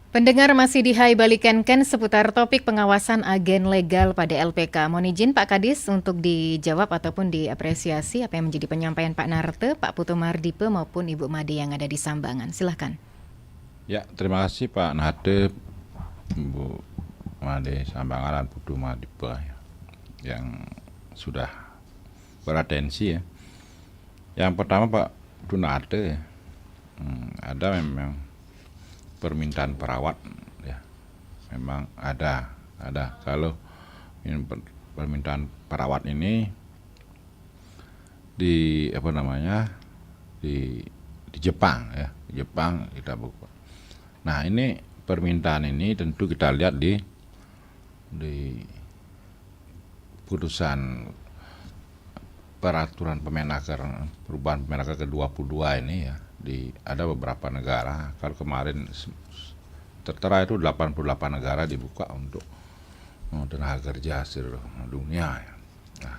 Pendengar masih di Hai Bali Kengken seputar topik pengawasan agen legal pada LPK. Mohon izin Pak Kadis untuk dijawab ataupun diapresiasi apa yang menjadi penyampaian Pak Narte, Pak Putu Mardipe maupun Ibu Made yang ada di Sambangan. Silahkan. Ya, terima kasih Pak Narte, Bu Made Sambangan dan Putu Mardipe yang sudah beratensi ya. Yang pertama Pak Putu Narte ada memang permintaan perawat ya, memang ada kalau permintaan perawat ini di di Jepang ya, di Jepang kita buka. Nah ini permintaan ini tentu kita lihat di putusan peraturan Permenaker, perubahan Permenaker ke-22 ini ya. Ada beberapa negara, kalau kemarin tertera itu 88 negara dibuka untuk tenaga kerja seluruh dunia ya. Nah,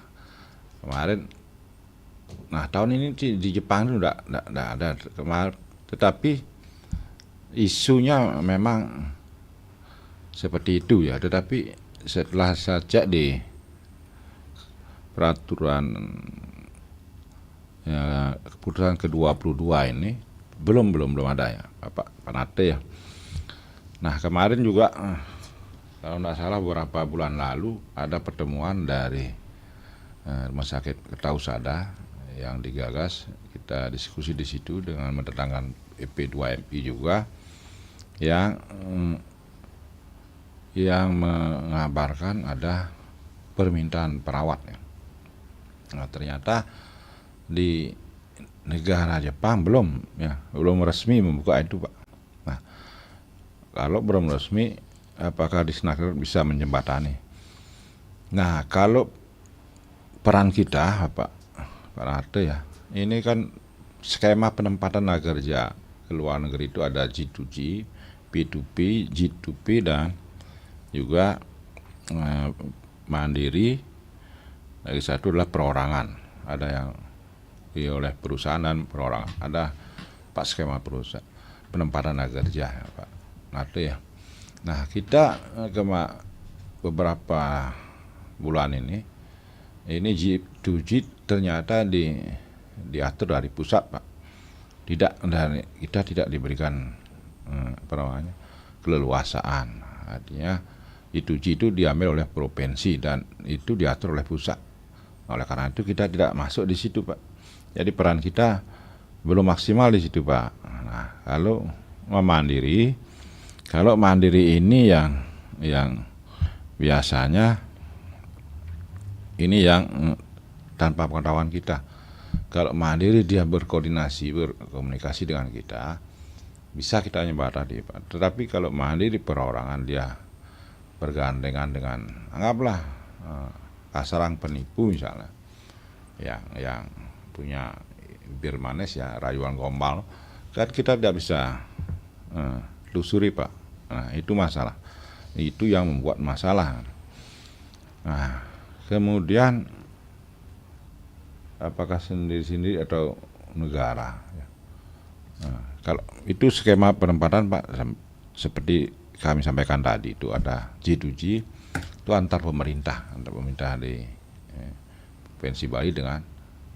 kemarin tahun ini di Jepang itu udah ada kemarin, tetapi isunya memang seperti itu ya, tetapi setelah saya cek di peraturan ya, keputusan ke-22 ini belum ada ya Pak Nate ya. Nah kemarin juga kalau tidak salah beberapa bulan lalu ada pertemuan dari Rumah Sakit Kertausada yang digagas, kita diskusi di situ dengan mendatangkan EP2MI juga yang mengabarkan ada permintaan perawat ya. Nah ternyata di negara Jepang belum resmi membuka itu Pak. Nah kalau belum resmi, apakah di Snaker bisa menjembatani? Nah kalau peran kita Pak Nate ya, ini kan skema penempatan tenaga kerja ke luar negeri itu ada G2G, P2P, G2P dan juga mandiri. Lagi satu adalah perorangan, ada yang oleh perusahaan dan perorangan, ada Pak skema perusahaan. penempatan tenaga kerja ya, Pak. Nah, itu ya. Nah, kita beberapa bulan ini G2G ternyata diatur dari pusat, Pak. Kita tidak diberikan keleluasaan. Artinya G2G itu diambil oleh provinsi dan itu diatur oleh pusat. Oleh karena itu kita tidak masuk di situ, Pak. Jadi peran kita belum maksimal di situ, Pak. Nah, kalau mandiri ini yang biasanya ini yang tanpa pengetahuan kita. Kalau mandiri dia berkomunikasi dengan kita, bisa kita nyembatani, Pak. Tetapi kalau mandiri perorangan dia bergandengan dengan, anggaplah kasarang penipu misalnya, yang punya bibir manis ya, rayuan gombal, kan kita tidak bisa telusuri, Pak. Nah, itu masalah. Itu yang membuat masalah. Nah, kemudian apakah sendiri-sendiri atau negara? Nah, kalau itu skema penempatan, Pak, seperti kami sampaikan tadi, itu ada G2G, itu antar pemerintah di provinsi Bali dengan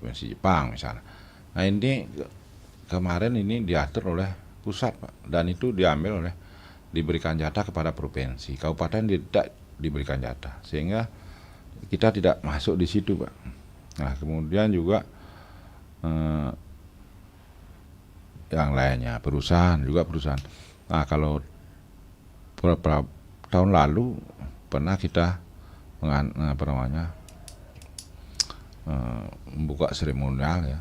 provinsi Jepang misalnya. Nah, ini kemarin ini diatur oleh pusat, Pak, dan itu diberikan jatah kepada provinsi. Kabupaten tidak diberikan jatah, sehingga kita tidak masuk di situ, Pak. Nah, kemudian juga yang lainnya perusahaan. Nah, kalau beberapa tahun lalu pernah kita membuka seremonial ya,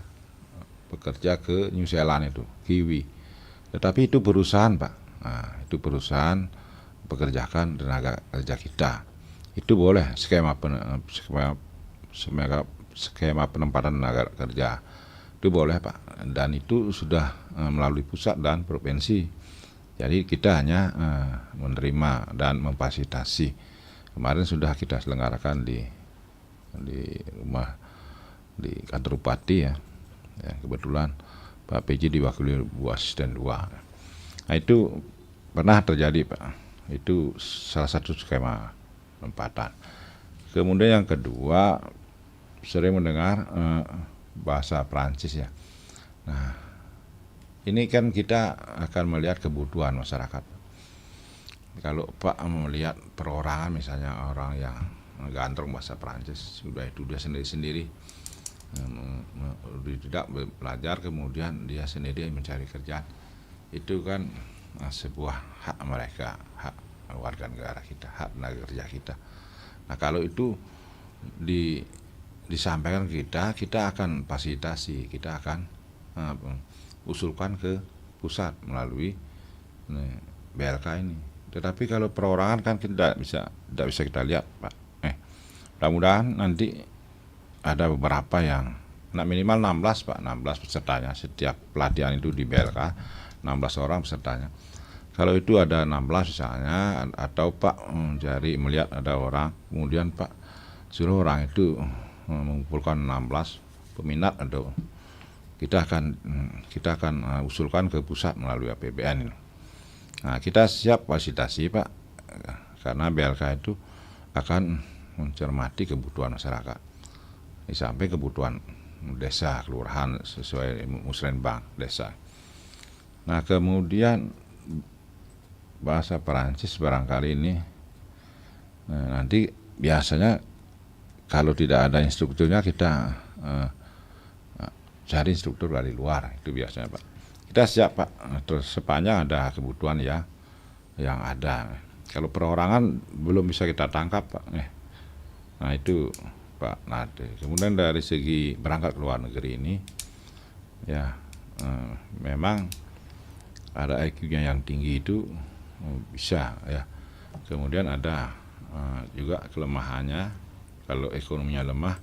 bekerja ke New Zealand itu, Kiwi. Tetapi itu perusahaan, Pak. Nah, itu perusahaan pekerjakan tenaga kerja kita. Itu boleh skema penempatan tenaga kerja. Itu boleh, Pak. Dan itu sudah melalui pusat dan provinsi. Jadi kita hanya menerima dan memfasilitasi. Kemarin sudah kita selenggarakan di kantor bupati ya. Kebetulan Pak PJ diwakili Bu Asisten 2. Nah, itu pernah terjadi, Pak. Itu salah satu skema penempatan. Kemudian yang kedua, sering mendengar bahasa Prancis ya. Nah, ini kan kita akan melihat kebutuhan masyarakat. Kalau Pak melihat perorangan misalnya orang yang ganteng bahasa Prancis, sudah itu dia sendiri-sendiri tidak belajar, kemudian dia sendiri mencari kerjaan, itu kan sebuah hak mereka, hak warga negara kita, hak tenaga kerja kita. Nah, kalau itu disampaikan kita akan fasilitasi, kita akan usulkan ke pusat melalui BLK ini. Tetapi kalau perorangan kan tidak bisa kita lihat, Pak. Mudah-mudahan nanti ada beberapa yang minimal 16, Pak, 16 pesertanya. Setiap pelatihan itu di BLK 16 orang pesertanya. Kalau itu ada 16 misalnya, atau Pak melihat ada orang, kemudian Pak suruh orang itu mengumpulkan 16 peminat, atau kita akan usulkan ke pusat melalui APBN. Nah, kita siap fasilitasi, Pak, karena BLK itu akan mencermati kebutuhan masyarakat, sampai kebutuhan desa, kelurahan sesuai musrenbang desa. Nah, kemudian bahasa Perancis barangkali ini nanti biasanya kalau tidak ada instrukturnya kita cari instruktur dari luar, itu biasanya, Pak. Kita siap, Pak, terus sepanjang ada kebutuhan yang ada. Kalau perorangan belum bisa kita tangkap, Pak. Nah, itu Pak Nade. Kemudian dari segi berangkat ke luar negeri ini ya memang ada IQ-nya yang tinggi itu bisa ya. Kemudian ada juga kelemahannya, kalau ekonominya lemah.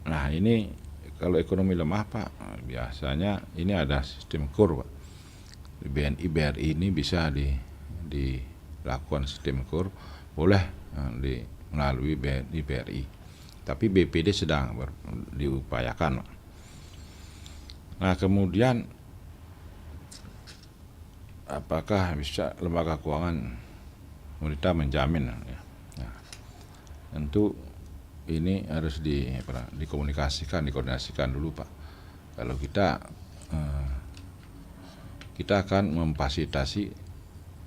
Nah, ini kalau ekonomi lemah, Pak, biasanya ini ada sistem KUR, Pak. Di BNI, BRI ini bisa dilakukan sistem KUR, boleh melalui BNI, BRI. Tapi BPD sedang diupayakan, Pak. Nah, kemudian apakah bisa lembaga keuangan pemerintah menjamin? Ya. Nah, tentu ini harus dikomunikasikan, dulu Pak. Kalau kita akan memfasilitasi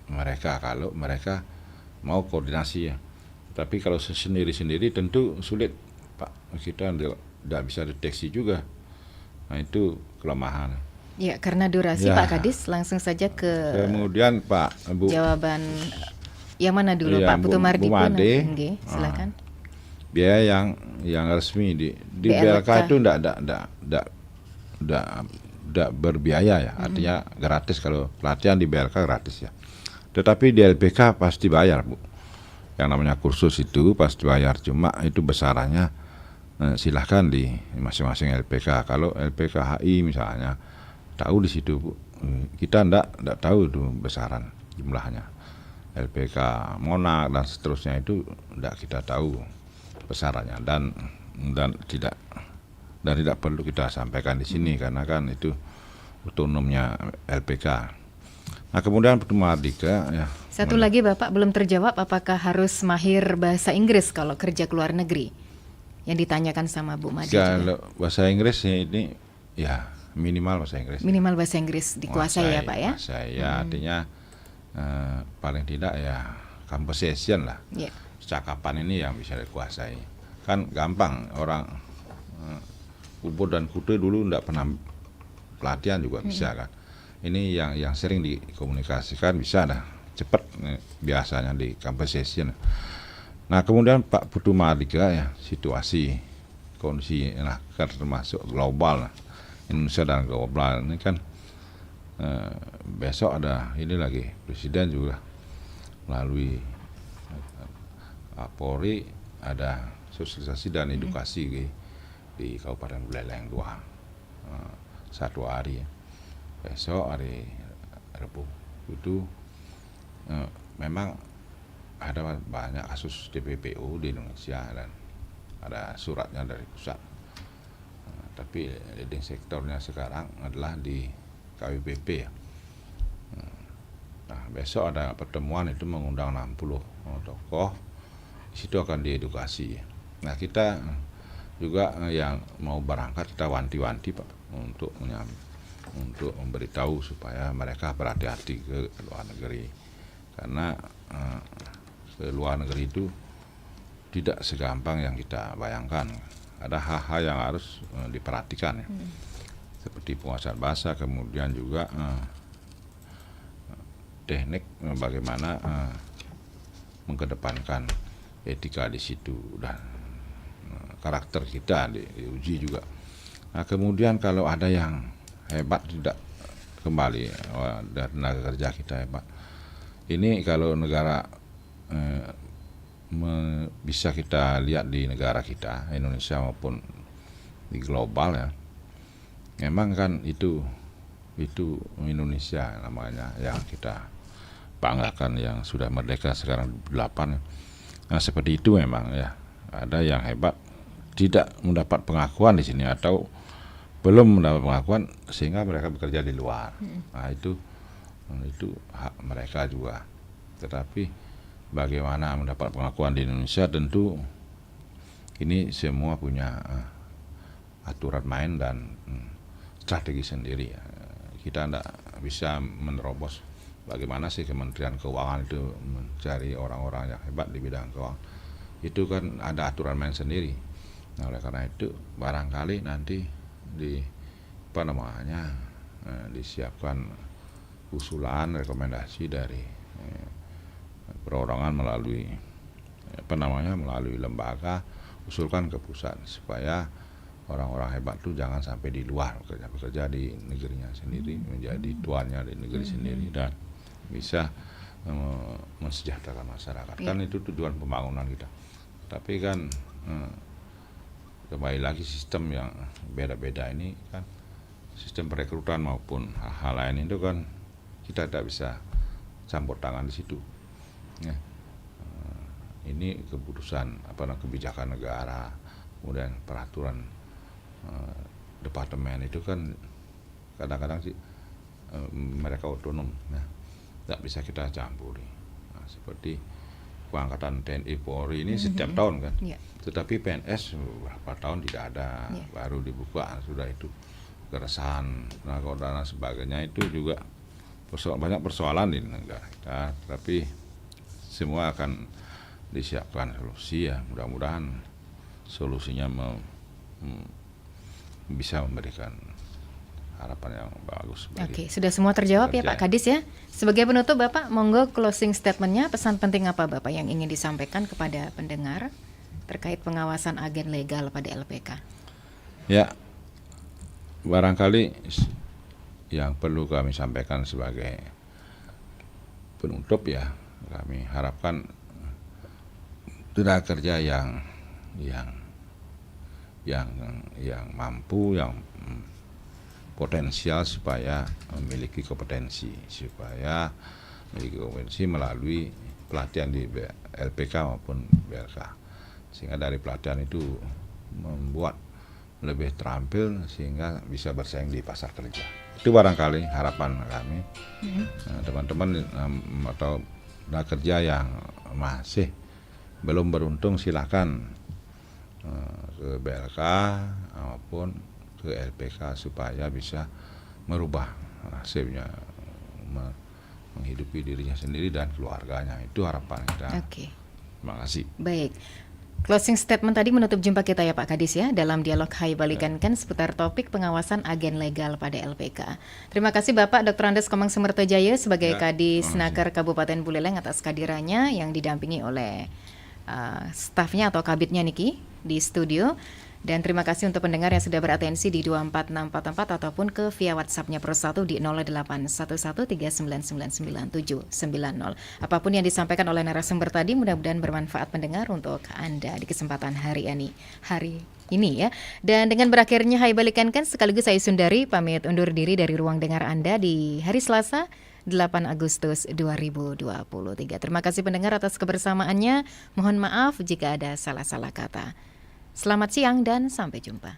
mereka kalau mereka mau koordinasi ya. Tapi kalau sendiri-sendiri tentu sulit Pak. Kita tidak bisa deteksi juga. Nah itu kelemahan. Ya, karena durasi Ya. Pak Kadis, langsung saja ke Kemudian Pak Bu jawaban yang mana dulu ya, Pak Putu Mardi? Bu Made, Silakan. biaya yang resmi di BLK itu tidak berbiaya ya, artinya gratis. Kalau pelatihan di BLK gratis ya. Tetapi di LPK pasti bayar Bu. Yang namanya kursus itu pasti bayar, cuma itu besarannya silahkan di masing-masing LPK. Kalau LPK HI misalnya tahu di situ Bu. Kita enggak tahu itu besaran jumlahnya. LPK Monak dan seterusnya itu enggak kita tahu besarannya dan tidak perlu kita sampaikan di sini karena kan itu otonomnya LPK. Nah, kemudian Putu Mardika ya. Satu lagi Bapak belum terjawab, apakah harus mahir bahasa Inggris kalau kerja ke luar negeri? Yang ditanyakan sama Bu Made. Kalau bahasa Inggris ini ya minimal bahasa Inggris. Minimal bahasa Inggris dikuasai ya Pak ya? Ya artinya paling tidak ya conversation lah. Yeah. Percakapan ini yang bisa dikuasai. Kan gampang orang Kubo dan Kute dulu enggak pernah pelatihan juga bisa kan. Ini yang sering dikomunikasikan bisa dah cepat biasanya di conversation. Nah kemudian Pak Putu Mardika ya situasi kondisi nah kan termasuk global Indonesia dan global ini kan besok ada ini lagi Presiden juga melalui Polri ada sosialisasi dan edukasi di Kabupaten Buleleng 1 hari ya. Besok hari Rabu itu memang ada banyak kasus TPPU di Indonesia dan ada suratnya dari pusat. Tapi leading sektornya sekarang adalah di KWBP ya. Nah, besok ada pertemuan itu mengundang 60 tokoh. Di situ akan diedukasi. Nah, kita juga yang mau berangkat kita wanti-wanti Pak untuk memberitahu supaya mereka berhati-hati ke luar negeri karena ke luar negeri itu tidak segampang yang kita bayangkan. Ada hal-hal yang harus diperhatikan ya. Seperti penguasaan bahasa, kemudian juga teknik bagaimana mengedepankan etika di situ dan karakter kita diuji juga. Nah, kemudian kalau ada yang hebat tidak kembali dari tenaga kerja kita hebat. Ini kalau negara bisa kita lihat di negara kita Indonesia maupun di global ya. Memang kan itu Indonesia namanya yang kita banggakan yang sudah merdeka sekarang 8. Nah, seperti itu memang ya. Ada yang hebat tidak mendapat pengakuan di sini atau belum mendapat pengakuan sehingga mereka bekerja di luar. Nah, itu hak mereka juga. Tetapi bagaimana mendapat pengakuan di Indonesia tentu ini semua punya aturan main dan strategi sendiri. Kita tidak bisa menerobos bagaimana sih Kementerian Keuangan itu mencari orang-orang yang hebat di bidang keuangan. Itu kan ada aturan main sendiri. Nah, oleh karena itu barangkali nanti disiapkan usulan rekomendasi dari perorangan melalui melalui lembaga, usulkan ke pusat supaya orang-orang hebat itu jangan sampai di luar bekerja di negerinya sendiri, menjadi tuannya di negeri sendiri dan bisa mensejahterakan masyarakat. Kan itu tujuan pembangunan kita. Tapi kan kembali lagi sistem yang beda-beda ini kan sistem perekrutan maupun hal-hal lain itu kan kita tidak bisa campur tangan di situ ya. Ini keputusan kebijakan negara, kemudian peraturan departemen itu kan kadang-kadang sih mereka otonom ya. tidak bisa kita campuri. Nah, seperti pengangkatan TNI Polri ini setiap tahun kan, tetapi PNS berapa tahun tidak ada, baru dibuka sudah itu keresahan, nakoda dan sebagainya, itu juga banyak persoalan di negara kita, tapi semua akan disiapkan solusi ya, mudah-mudahan solusinya bisa memberikan harapan yang bagus. Oke, sudah semua terjawab ya Pak Kadis ya. Sebagai penutup Bapak, monggo closing statementnya, pesan penting apa Bapak yang ingin disampaikan kepada pendengar terkait pengawasan agen legal pada LPK? Ya, barangkali yang perlu kami sampaikan sebagai penutup ya, kami harapkan tenaga kerja yang mampu, yang potensial supaya memiliki kompetensi melalui pelatihan di LPK maupun BLK, sehingga dari pelatihan itu membuat lebih terampil sehingga bisa bersaing di pasar kerja. Itu barangkali harapan kami. Teman-teman atau tenaga kerja yang masih belum beruntung silakan ke BLK maupun ke LPK supaya bisa merubah nasibnya, menghidupi dirinya sendiri dan keluarganya. Itu harapan kita. Oke. Terima kasih. Baik. Closing statement tadi menutup jumpa kita ya Pak Kadis ya, dalam dialog Hai Balikanken seputar topik pengawasan agen legal pada LPK. Terima kasih Bapak Dr. Andes Komang Sumertojaya sebagai Kadis Naker Kabupaten Buleleng atas kehadirannya yang didampingi oleh stafnya atau kabitnya Niki di studio. Dan terima kasih untuk pendengar yang sudah beratensi di 24644 ataupun ke via WhatsApp-nya Pro 1 di 081139999790. Apapun yang disampaikan oleh narasumber tadi mudah-mudahan bermanfaat pendengar untuk Anda di kesempatan hari ini ya. Dan dengan berakhirnya Hai Balikanken sekaligus saya Sundari pamit undur diri dari ruang dengar Anda di hari Selasa 8 Agustus 2023. Terima kasih pendengar atas kebersamaannya. Mohon maaf jika ada salah-salah kata. Selamat siang dan sampai jumpa.